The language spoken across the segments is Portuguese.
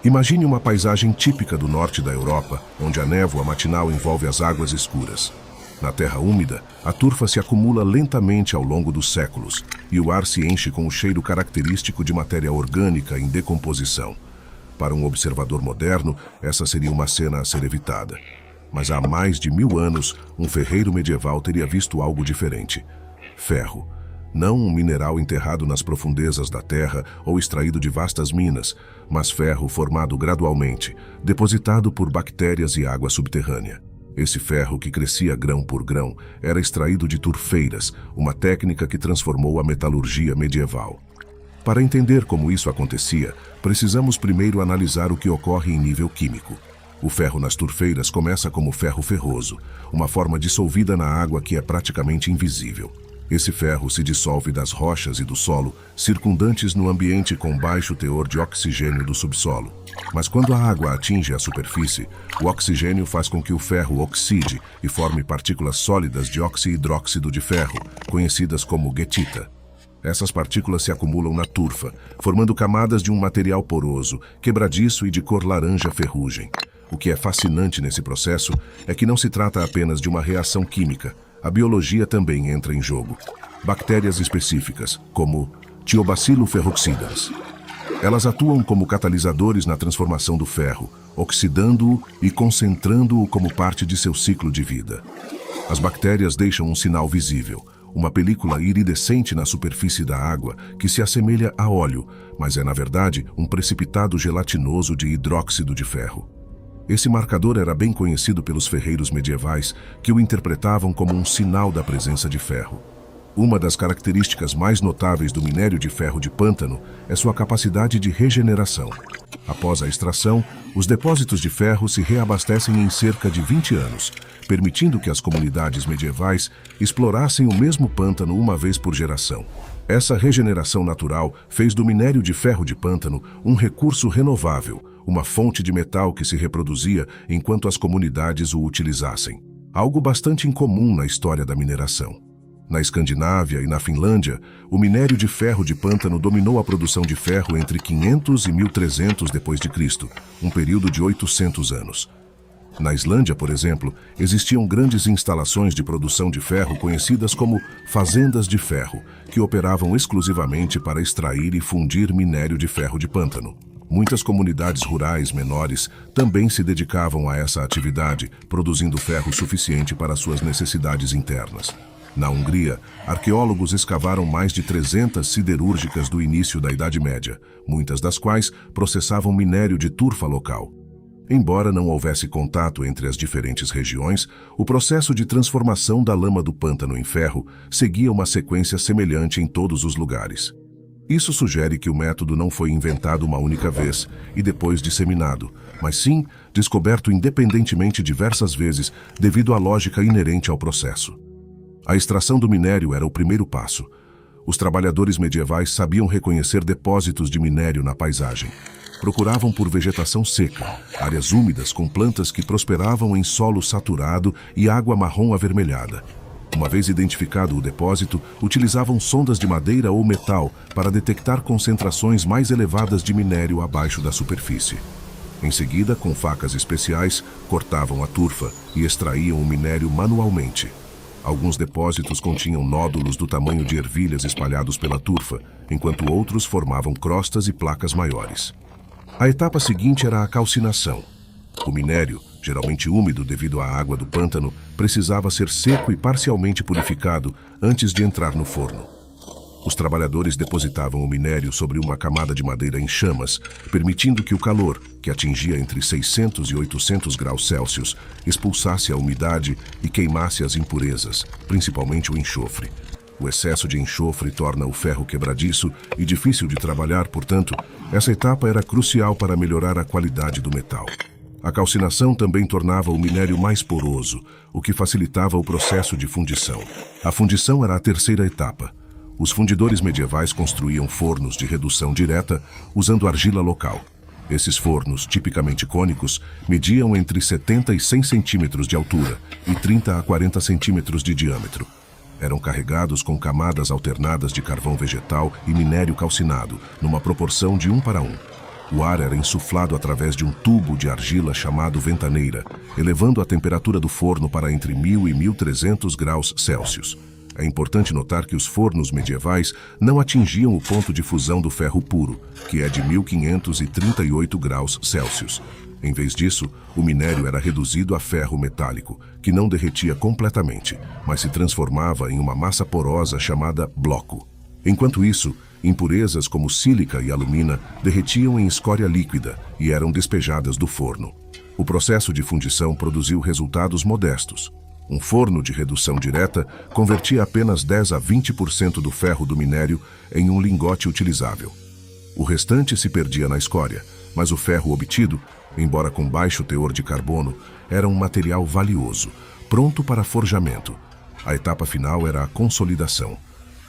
Imagine uma paisagem típica do norte da Europa, onde a névoa matinal envolve as águas escuras. Na terra úmida, a turfa se acumula lentamente ao longo dos séculos, e o ar se enche com o cheiro característico de matéria orgânica em decomposição. Para um observador moderno, essa seria uma cena a ser evitada. Mas há mais de 1000 anos, um ferreiro medieval teria visto algo diferente. Ferro. Não um mineral enterrado nas profundezas da terra ou extraído de vastas minas, mas ferro formado gradualmente, depositado por bactérias e água subterrânea. Esse ferro, que crescia grão por grão, era extraído de turfeiras, uma técnica que transformou a metalurgia medieval. Para entender como isso acontecia, precisamos primeiro analisar o que ocorre em nível químico. O ferro nas turfeiras começa como ferro ferroso, uma forma dissolvida na água que é praticamente invisível. Esse ferro se dissolve das rochas e do solo, circundantes no ambiente com baixo teor de oxigênio do subsolo. Mas quando a água atinge a superfície, o oxigênio faz com que o ferro oxide e forme partículas sólidas de oxi-hidróxido de ferro, conhecidas como guetita. Essas partículas se acumulam na turfa, formando camadas de um material poroso, quebradiço e de cor laranja ferrugem. O que é fascinante nesse processo é que não se trata apenas de uma reação química. A biologia também entra em jogo. Bactérias específicas, como Thiobacillus ferroxidans. Elas atuam como catalisadores na transformação do ferro, oxidando-o e concentrando-o como parte de seu ciclo de vida. As bactérias deixam um sinal visível, uma película iridescente na superfície da água que se assemelha a óleo, mas é, na verdade, um precipitado gelatinoso de hidróxido de ferro. Esse marcador era bem conhecido pelos ferreiros medievais, que o interpretavam como um sinal da presença de ferro. Uma das características mais notáveis do minério de ferro de pântano é sua capacidade de regeneração. Após a extração, os depósitos de ferro se reabastecem em cerca de 20 anos, permitindo que as comunidades medievais explorassem o mesmo pântano uma vez por geração. Essa regeneração natural fez do minério de ferro de pântano um recurso renovável, uma fonte de metal que se reproduzia enquanto as comunidades o utilizassem. Algo bastante incomum na história da mineração. Na Escandinávia e na Finlândia, o minério de ferro de pântano dominou a produção de ferro entre 500 e 1300 d.C., um período de 800 anos. Na Islândia, por exemplo, existiam grandes instalações de produção de ferro conhecidas como fazendas de ferro, que operavam exclusivamente para extrair e fundir minério de ferro de pântano. Muitas comunidades rurais menores também se dedicavam a essa atividade, produzindo ferro suficiente para suas necessidades internas. Na Hungria, arqueólogos escavaram mais de 300 siderúrgicas do início da Idade Média, muitas das quais processavam minério de turfa local. Embora não houvesse contato entre as diferentes regiões, o processo de transformação da lama do pântano em ferro seguia uma sequência semelhante em todos os lugares. Isso sugere que o método não foi inventado uma única vez e depois disseminado, mas sim descoberto independentemente diversas vezes devido à lógica inerente ao processo. A extração do minério era o primeiro passo. Os trabalhadores medievais sabiam reconhecer depósitos de minério na paisagem. Procuravam por vegetação seca, áreas úmidas com plantas que prosperavam em solo saturado e água marrom avermelhada. Uma vez identificado o depósito, utilizavam sondas de madeira ou metal para detectar concentrações mais elevadas de minério abaixo da superfície. Em seguida, com facas especiais, cortavam a turfa e extraíam o minério manualmente. Alguns depósitos continham nódulos do tamanho de ervilhas espalhados pela turfa, enquanto outros formavam crostas e placas maiores. A etapa seguinte era a calcinação. O minério, geralmente úmido devido à água do pântano, precisava ser seco e parcialmente purificado antes de entrar no forno. Os trabalhadores depositavam o minério sobre uma camada de madeira em chamas, permitindo que o calor, que atingia entre 600 e 800 graus Celsius, expulsasse a umidade e queimasse as impurezas, principalmente o enxofre. O excesso de enxofre torna o ferro quebradiço e difícil de trabalhar, portanto, essa etapa era crucial para melhorar a qualidade do metal. A calcinação também tornava o minério mais poroso, o que facilitava o processo de fundição. A fundição era a terceira etapa. Os fundidores medievais construíam fornos de redução direta usando argila local. Esses fornos, tipicamente cônicos, mediam entre 70 e 100 centímetros de altura e 30 a 40 centímetros de diâmetro. Eram carregados com camadas alternadas de carvão vegetal e minério calcinado, numa proporção de 1 para 1. O ar era insuflado através de um tubo de argila chamado ventaneira, elevando a temperatura do forno para entre 1000 e 1300 graus Celsius. É importante notar que os fornos medievais não atingiam o ponto de fusão do ferro puro, que é de 1538 graus Celsius. Em vez disso, o minério era reduzido a ferro metálico, que não derretia completamente, mas se transformava em uma massa porosa chamada bloco. Enquanto isso, impurezas como sílica e alumina derretiam em escória líquida e eram despejadas do forno. O processo de fundição produziu resultados modestos. Um forno de redução direta convertia apenas 10 a 20% do ferro do minério em um lingote utilizável. O restante se perdia na escória, mas o ferro obtido, embora com baixo teor de carbono, era um material valioso, pronto para forjamento. A etapa final era a consolidação.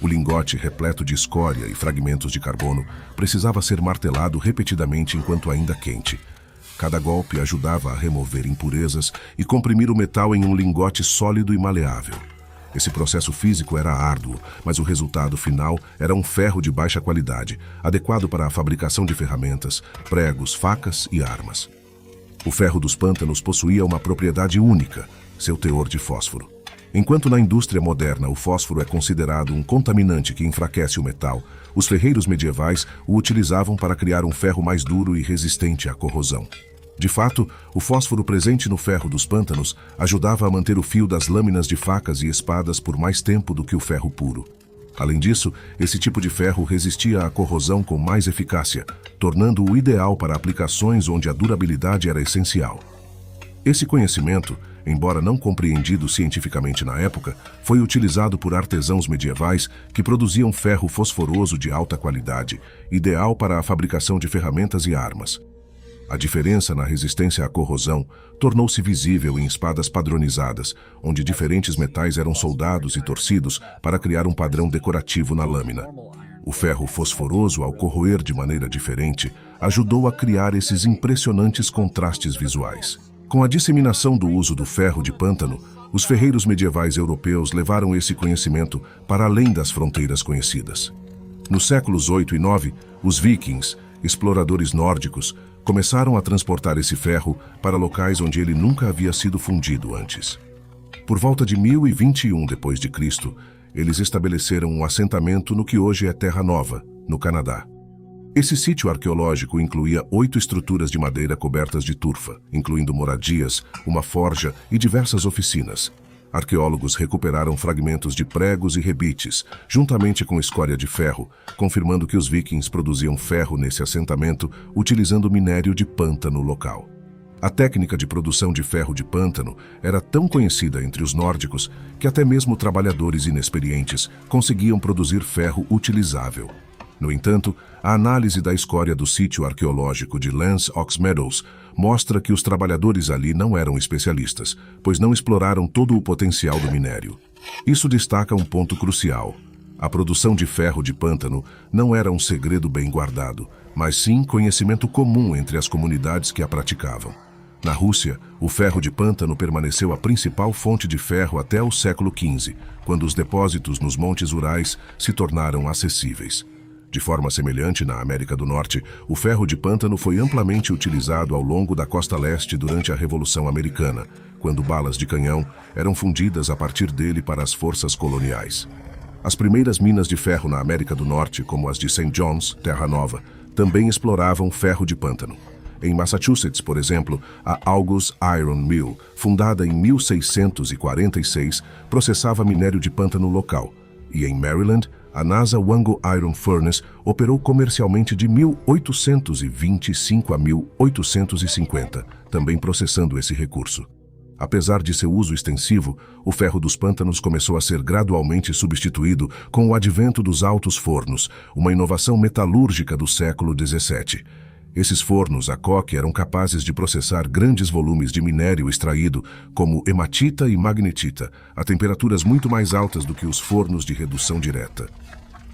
O lingote, repleto de escória e fragmentos de carbono, precisava ser martelado repetidamente enquanto ainda quente. Cada golpe ajudava a remover impurezas e comprimir o metal em um lingote sólido e maleável. Esse processo físico era árduo, mas o resultado final era um ferro de baixa qualidade, adequado para a fabricação de ferramentas, pregos, facas e armas. O ferro dos pântanos possuía uma propriedade única, seu teor de fósforo. Enquanto na indústria moderna o fósforo é considerado um contaminante que enfraquece o metal, os ferreiros medievais o utilizavam para criar um ferro mais duro e resistente à corrosão. De fato, o fósforo presente no ferro dos pântanos ajudava a manter o fio das lâminas de facas e espadas por mais tempo do que o ferro puro. Além disso, esse tipo de ferro resistia à corrosão com mais eficácia, tornando-o ideal para aplicações onde a durabilidade era essencial. Esse conhecimento, embora não compreendido cientificamente na época, foi utilizado por artesãos medievais que produziam ferro fosforoso de alta qualidade, ideal para a fabricação de ferramentas e armas. A diferença na resistência à corrosão tornou-se visível em espadas padronizadas, onde diferentes metais eram soldados e torcidos para criar um padrão decorativo na lâmina. O ferro fosforoso, ao corroer de maneira diferente, ajudou a criar esses impressionantes contrastes visuais. Com a disseminação do uso do ferro de pântano, os ferreiros medievais europeus levaram esse conhecimento para além das fronteiras conhecidas. Nos séculos 8 e 9, os vikings, exploradores nórdicos, começaram a transportar esse ferro para locais onde ele nunca havia sido fundido antes. Por volta de 1021 d.C., eles estabeleceram um assentamento no que hoje é Terra Nova, no Canadá. Esse sítio arqueológico incluía 8 estruturas de madeira cobertas de turfa, incluindo moradias, uma forja e diversas oficinas. Arqueólogos recuperaram fragmentos de pregos e rebites, juntamente com escória de ferro, confirmando que os vikings produziam ferro nesse assentamento utilizando minério de pântano local. A técnica de produção de ferro de pântano era tão conhecida entre os nórdicos que até mesmo trabalhadores inexperientes conseguiam produzir ferro utilizável. No entanto, a análise da escória do sítio arqueológico de Lance Ox Meadows mostra que os trabalhadores ali não eram especialistas, pois não exploraram todo o potencial do minério. Isso destaca um ponto crucial. A produção de ferro de pântano não era um segredo bem guardado, mas sim conhecimento comum entre as comunidades que a praticavam. Na Rússia, o ferro de pântano permaneceu a principal fonte de ferro até o século XV, quando os depósitos nos Montes Urais se tornaram acessíveis. De forma semelhante na América do Norte, o ferro de pântano foi amplamente utilizado ao longo da costa leste durante a Revolução Americana, quando balas de canhão eram fundidas a partir dele para as forças coloniais. As primeiras minas de ferro na América do Norte, como as de St. John's, Terra Nova, também exploravam ferro de pântano. Em Massachusetts, por exemplo, a August Iron Mill, fundada em 1646, processava minério de pântano local. E em Maryland, a NASA Wango Iron Furnace operou comercialmente de 1825 a 1850, também processando esse recurso. Apesar de seu uso extensivo, o ferro dos pântanos começou a ser gradualmente substituído com o advento dos altos fornos, uma inovação metalúrgica do século XVII. Esses fornos a coque eram capazes de processar grandes volumes de minério extraído, como hematita e magnetita, a temperaturas muito mais altas do que os fornos de redução direta.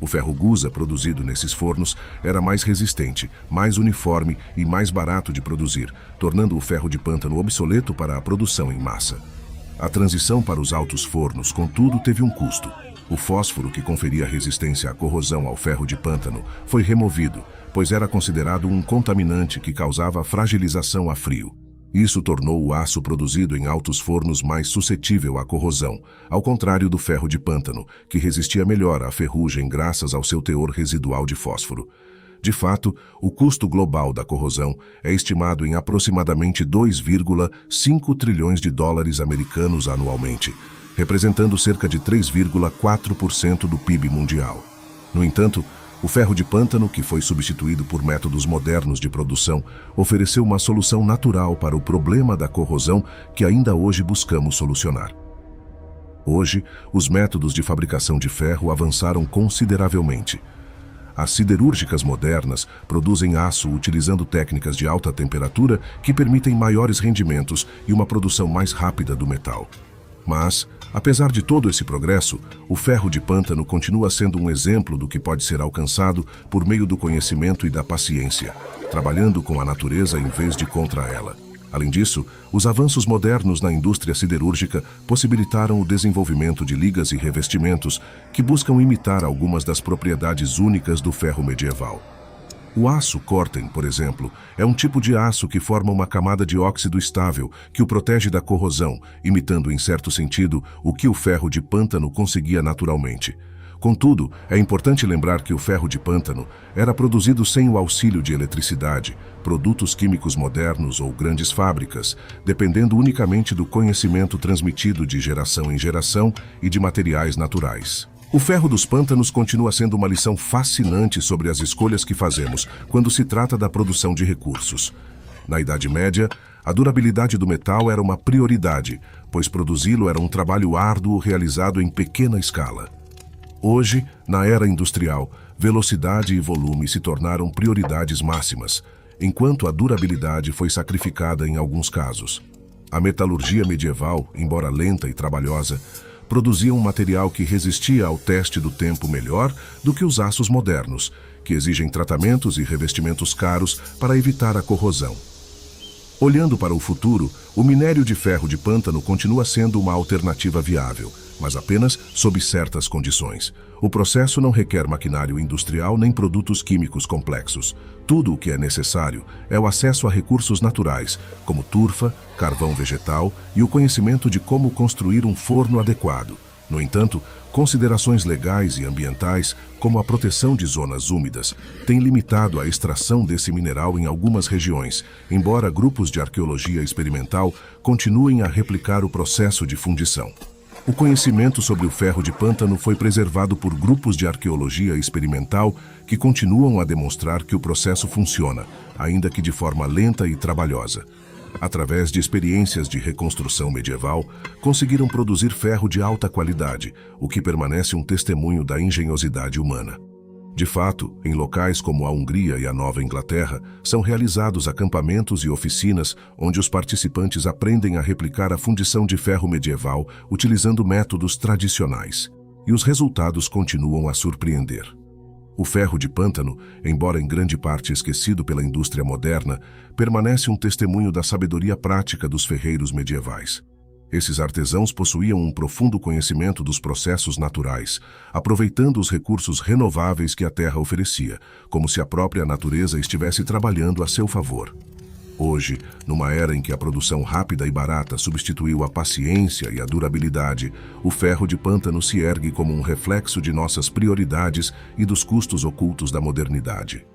O ferro gusa produzido nesses fornos era mais resistente, mais uniforme e mais barato de produzir, tornando o ferro de pântano obsoleto para a produção em massa. A transição para os altos fornos, contudo, teve um custo. O fósforo que conferia resistência à corrosão ao ferro de pântano foi removido, pois era considerado um contaminante que causava fragilização a frio. Isso tornou o aço produzido em altos fornos mais suscetível à corrosão, ao contrário do ferro de pântano, que resistia melhor à ferrugem graças ao seu teor residual de fósforo. De fato, o custo global da corrosão é estimado em aproximadamente 2,5 trilhões de dólares americanos anualmente, representando cerca de 3,4% do PIB mundial. No entanto, o ferro de pântano, que foi substituído por métodos modernos de produção, ofereceu uma solução natural para o problema da corrosão que ainda hoje buscamos solucionar. Hoje, os métodos de fabricação de ferro avançaram consideravelmente. As siderúrgicas modernas produzem aço utilizando técnicas de alta temperatura que permitem maiores rendimentos e uma produção mais rápida do metal. Mas, apesar de todo esse progresso, o ferro de pântano continua sendo um exemplo do que pode ser alcançado por meio do conhecimento e da paciência, trabalhando com a natureza em vez de contra ela. Além disso, os avanços modernos na indústria siderúrgica possibilitaram o desenvolvimento de ligas e revestimentos que buscam imitar algumas das propriedades únicas do ferro medieval. O aço Corten, por exemplo, é um tipo de aço que forma uma camada de óxido estável que o protege da corrosão, imitando em certo sentido o que o ferro de pântano conseguia naturalmente. Contudo, é importante lembrar que o ferro de pântano era produzido sem o auxílio de eletricidade, produtos químicos modernos ou grandes fábricas, dependendo unicamente do conhecimento transmitido de geração em geração e de materiais naturais. O ferro dos pântanos continua sendo uma lição fascinante sobre as escolhas que fazemos quando se trata da produção de recursos. Na Idade Média, a durabilidade do metal era uma prioridade, pois produzi-lo era um trabalho árduo realizado em pequena escala. Hoje, na era industrial, velocidade e volume se tornaram prioridades máximas, enquanto a durabilidade foi sacrificada em alguns casos. A metalurgia medieval, embora lenta e trabalhosa, produzia um material que resistia ao teste do tempo melhor do que os aços modernos, que exigem tratamentos e revestimentos caros para evitar a corrosão. Olhando para o futuro, o minério de ferro de pântano continua sendo uma alternativa viável, mas apenas sob certas condições. O processo não requer maquinário industrial nem produtos químicos complexos. Tudo o que é necessário é o acesso a recursos naturais, como turfa, carvão vegetal e o conhecimento de como construir um forno adequado. No entanto, considerações legais e ambientais, como a proteção de zonas úmidas, têm limitado a extração desse mineral em algumas regiões, embora grupos de arqueologia experimental continuem a replicar o processo de fundição. O conhecimento sobre o ferro de pântano foi preservado por grupos de arqueologia experimental que continuam a demonstrar que o processo funciona, ainda que de forma lenta e trabalhosa. Através de experiências de reconstrução medieval, conseguiram produzir ferro de alta qualidade, o que permanece um testemunho da engenhosidade humana. De fato, em locais como a Hungria e a Nova Inglaterra, são realizados acampamentos e oficinas onde os participantes aprendem a replicar a fundição de ferro medieval utilizando métodos tradicionais. E os resultados continuam a surpreender. O ferro de pântano, embora em grande parte esquecido pela indústria moderna, permanece um testemunho da sabedoria prática dos ferreiros medievais. Esses artesãos possuíam um profundo conhecimento dos processos naturais, aproveitando os recursos renováveis que a terra oferecia, como se a própria natureza estivesse trabalhando a seu favor. Hoje, numa era em que a produção rápida e barata substituiu a paciência e a durabilidade, o ferro de pântano se ergue como um reflexo de nossas prioridades e dos custos ocultos da modernidade.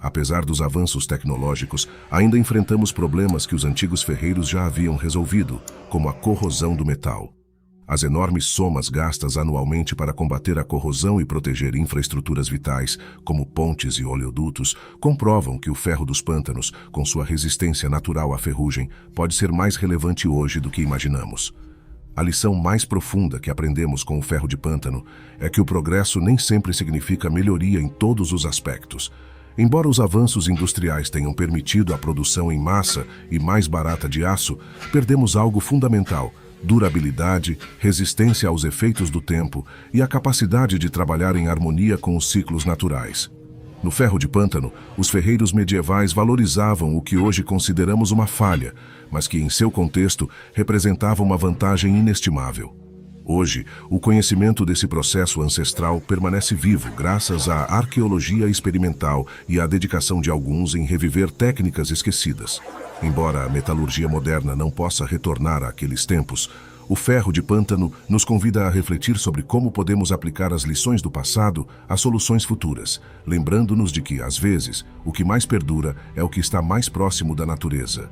Apesar dos avanços tecnológicos, ainda enfrentamos problemas que os antigos ferreiros já haviam resolvido, como a corrosão do metal. As enormes somas gastas anualmente para combater a corrosão e proteger infraestruturas vitais, como pontes e oleodutos, comprovam que o ferro dos pântanos, com sua resistência natural à ferrugem, pode ser mais relevante hoje do que imaginamos. A lição mais profunda que aprendemos com o ferro de pântano é que o progresso nem sempre significa melhoria em todos os aspectos. Embora os avanços industriais tenham permitido a produção em massa e mais barata de aço, perdemos algo fundamental: durabilidade, resistência aos efeitos do tempo e a capacidade de trabalhar em harmonia com os ciclos naturais. No ferro de pântano, os ferreiros medievais valorizavam o que hoje consideramos uma falha, mas que em seu contexto representava uma vantagem inestimável. Hoje, o conhecimento desse processo ancestral permanece vivo graças à arqueologia experimental e à dedicação de alguns em reviver técnicas esquecidas. Embora a metalurgia moderna não possa retornar àqueles tempos, o ferro de pântano nos convida a refletir sobre como podemos aplicar as lições do passado a soluções futuras, lembrando-nos de que, às vezes, o que mais perdura é o que está mais próximo da natureza.